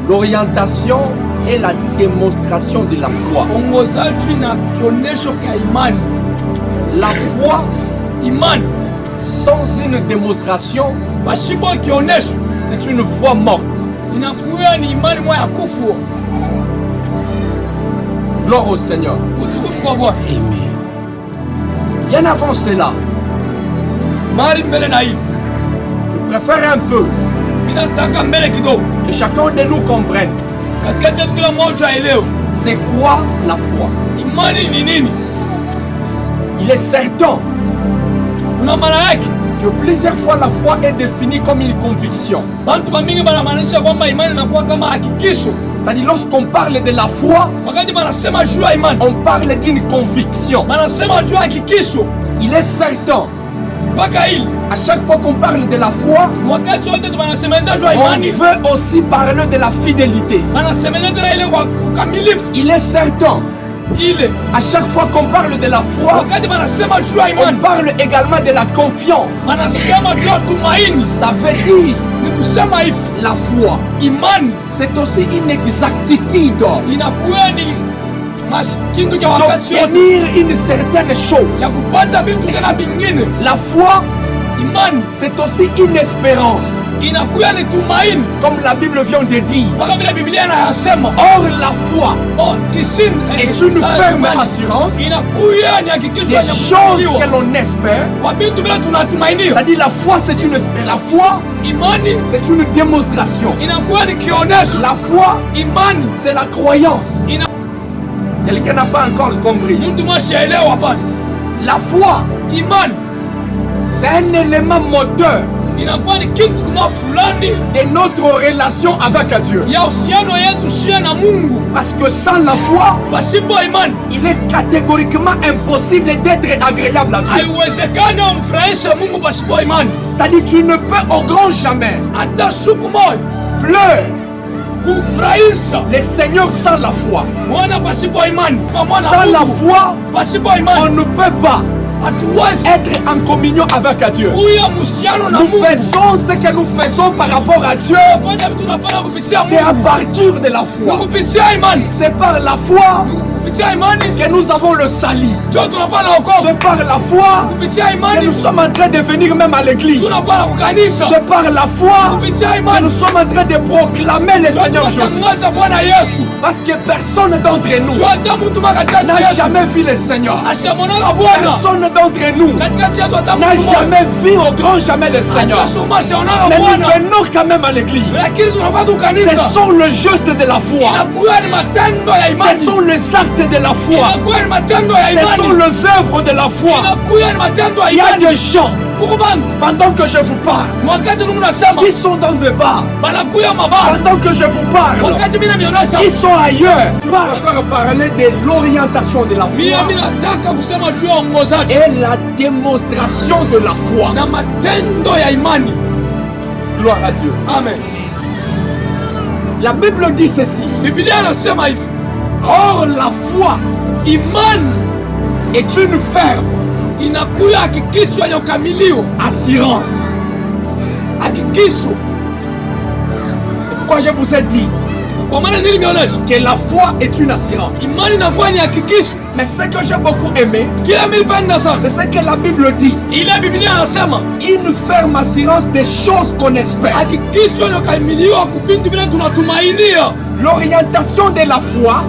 L'orientation est la démonstration de la foi. La foi, sans une démonstration, c'est une foi morte. Gloire au Seigneur. Amen. Bien avant cela, je préfère un peu que chacun de nous comprenne c'est quoi la foi. Il est certain que plusieurs fois la foi est définie comme une conviction. C'est-à-dire lorsqu'on parle de la foi, on parle d'une conviction. Il est certain, à chaque fois qu'on parle de la foi, on veut aussi parler de la fidélité. Il est certain, à chaque fois qu'on parle de la foi, on parle également de la confiance. Ça veut dire la foi, c'est aussi une exactitude d'obtenir une certaine chose. La foi, c'est aussi une espérance. Comme la Bible vient de dire. Or la foi est une ferme assurance des choses que l'on espère. C'est-à-dire la foi c'est une espérance. La foi c'est une démonstration. La foi c'est la croyance. Quelqu'un n'a pas encore compris. La foi c'est un élément moteur de notre relation avec Dieu. Parce que sans la foi, il est catégoriquement impossible d'être agréable à Dieu. C'est-à-dire tu ne peux au grand jamais pleurer le Seigneur sans la foi. Sans la foi, on ne peut pas être en communion avec Dieu. Nous faisons ce que nous faisons par rapport à Dieu. C'est à partir de la foi. C'est par la foi que nous avons le salut. C'est par la foi que nous sommes en train de venir même à l'église. C'est par la foi que nous sommes en train de proclamer le Seigneur Jésus. Parce que personne d'entre nous n'a jamais vu le Seigneur. Personne d'entre nous n'a jamais vu au grand jamais le Seigneur. Mais nous venons quand même à l'église. Ce sont le juste de la foi. Ce sont les actes de la foi. Ce sont les œuvres de la foi. Il y a des gens, pendant que je vous parle, qui sont dans le bas. Pendant que je vous parle, ils sont ailleurs. Je vais parler de l'orientation de la foi et la démonstration de la foi. Gloire à Dieu. Amen. La Bible dit ceci. Or la foi est une ferme assurance. C'est pourquoi je vous ai dit que la foi est une assurance. Mais ce que j'ai beaucoup aimé, c'est ce que la Bible dit. Une ferme assurance des choses qu'on espère. L'orientation de la foi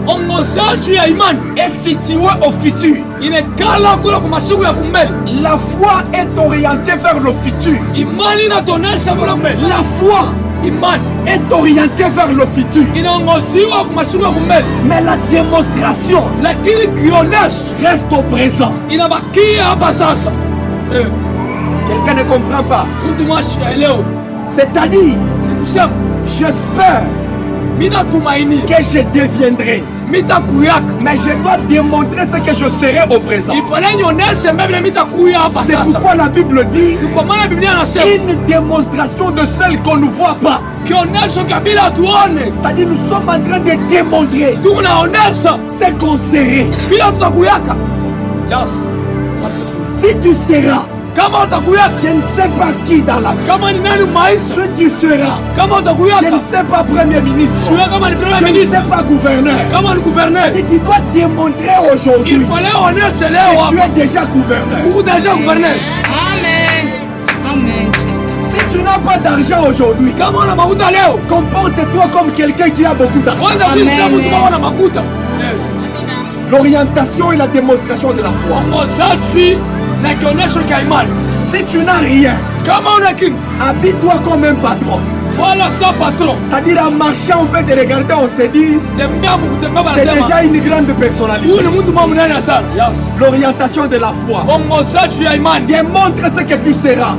est située au futur. La foi est orientée vers le futur. La foi est orientée vers le futur. Mais la démonstration reste au présent. Quelqu'un ne comprend pas. C'est-à-dire, j'espère que je deviendrai. Mais je dois démontrer ce que je serai au présent. C'est pourquoi la Bible dit une démonstration de celle qu'on ne voit pas. C'est-à-dire nous sommes en train de démontrer ce qu'on serait. Si tu seras Je ne sais pas qui dans la vie. Ce tu seras. Je ne sais pas premier ministre. Je ne sais pas gouverneur. Et tu dois démontrer aujourd'hui que tu es déjà gouverneur. Amen. Amen. Si tu n'as pas d'argent aujourd'hui, comporte-toi comme quelqu'un qui a beaucoup d'argent. L'orientation et la démonstration de la foi. Si tu n'as rien, habille-toi comme un patron. Voilà ça, patron. C'est-à-dire en marchant, on peut te regarder, on se dit c'est déjà une grande personnalité. L'orientation de la foi démontre ce que tu seras.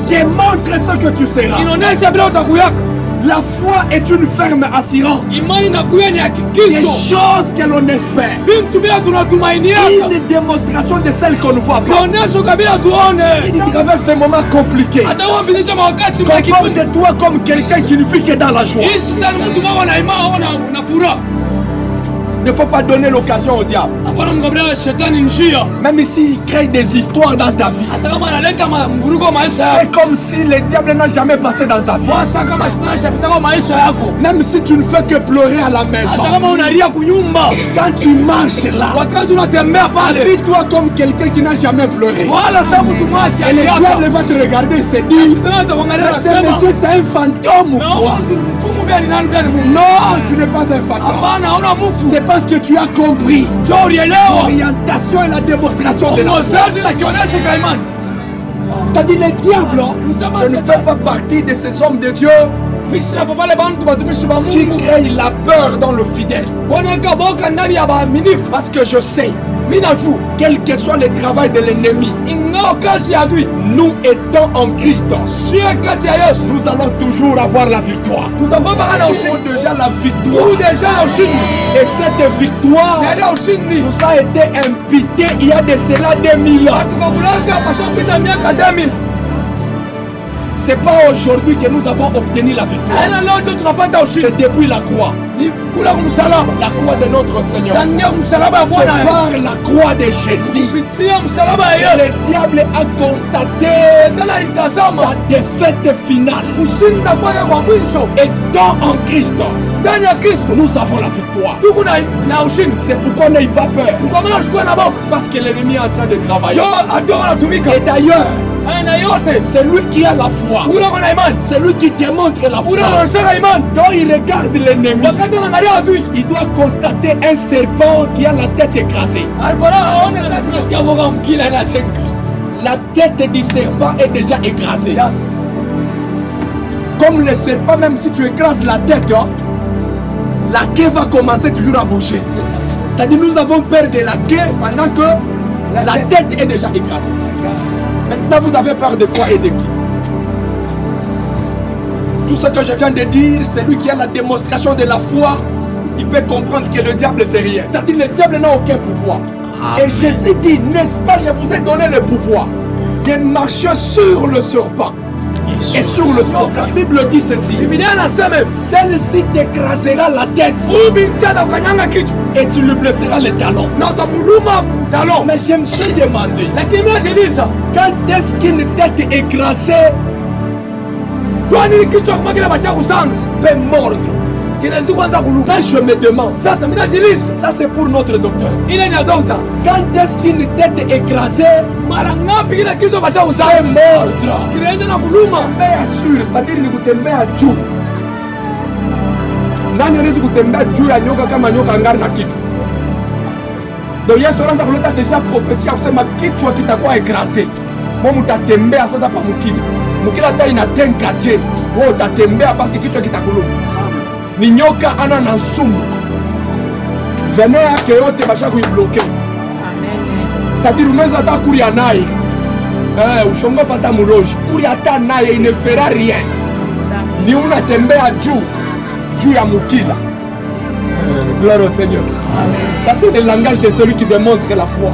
Démontre ce que tu seras. La foi est une ferme assurance des choses que l'on espère. Une démonstration de celles qu'on ne voit pas. Tu traverses des moments compliqués. Comporte-toi comme quelqu'un qui ne vit que dans la joie. Il ne faut pas donner l'occasion au diable. Même s'il crée des histoires dans ta vie, c'est comme si le diable n'a jamais passé dans ta vie. Même si tu ne fais que pleurer à la maison, quand tu marches là, habille-toi comme quelqu'un qui n'a jamais pleuré. Et le diable va te regarder et se dire, ce monsieur c'est un fantôme ou quoi? Non, tu n'es pas un fantôme. C'est parce que tu as compris l'orientation et la démonstration de la foi. C'est-à-dire le diable, je ne fais pas partie de ces hommes de Dieu qui créent la peur dans le fidèle. Parce que je sais, quel que soit le travail de l'ennemi, nous étant en Christ, nous allons toujours avoir la victoire. Nous avons déjà la victoire. Et cette victoire nous a été imputée il y a de cela 2000 ans. C'est pas aujourd'hui que nous avons obtenu la victoire. C'est depuis la croix. La croix de notre Seigneur. C'est par la croix de Jésus que le diable a constaté sa défaite finale. Et en Christ, nous avons la victoire. C'est pourquoi n'ayez pas peur. Parce que l'ennemi est en train de travailler. Et d'ailleurs, c'est lui qui a la foi. C'est lui qui démontre la foi. Quand il regarde l'ennemi, il doit constater un serpent qui a la tête écrasée. La tête du serpent est déjà écrasée. Comme le serpent, même si tu écrases la tête, la queue va commencer toujours à bouger. C'est-à-dire nous avons peur de la queue pendant que la tête est déjà écrasée. Maintenant, vous avez peur de quoi et de qui? Tout ce que je viens de dire, c'est lui qui a la démonstration de la foi. Il peut comprendre que le diable c'est rien. C'est-à-dire le diable n'a aucun pouvoir. Et Jésus dit, n'est-ce pas, je vous ai donné le pouvoir de marcher sur le serpent et sur le scorpion. La Bible dit ceci. Celle-ci t'écrasera la tête et tu lui blesseras les talons. Mais je me suis demandé, quand est-ce qu'une tête écrasée peut mordre? Quand je me demande, ça c'est pour notre docteur. Quand est-ce qu'une tête écrasée peut mordre? Mais assure, c'est-à-dire nikutembea juu. Nani anaweza kutembea juu ya nyoka kama nyoka ngari na kichwa? Donc Yesu anaanza kuleta deja profesia kusema kichwa kitakuwa écrasé. Mimi utatembea sasa pa mkili. Mkila hata inatenka je, wewe utatembea basi kichwa kitakuluma. Ni nyoka ana na sumu. Vene yake yote basha kuibloquer. C'est-à-dire unaweza hata kuria naye. Ushongo pata muloji. Kuria hata naye il ne fera rien. Ni unatembea juu ya mukila. Gloire au Seigneur. Amen. Ça c'est le langage de celui qui démontre la foi.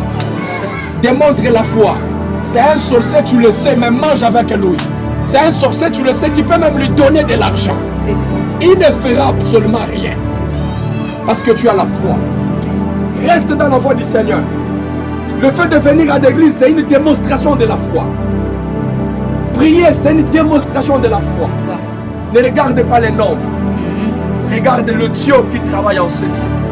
Démontre la foi. C'est un sorcier, tu le sais, mais mange avec lui. C'est un sorcier, tu le sais, tu peux même lui donner de l'argent. Il ne fera absolument rien. Parce que tu as la foi. Reste dans la voie du Seigneur. Le fait de venir à l'église, c'est une démonstration de la foi. Prier, c'est une démonstration de la foi. Ça. Ne regarde pas les noms. Regarde le Dieu qui travaille en ce lieu.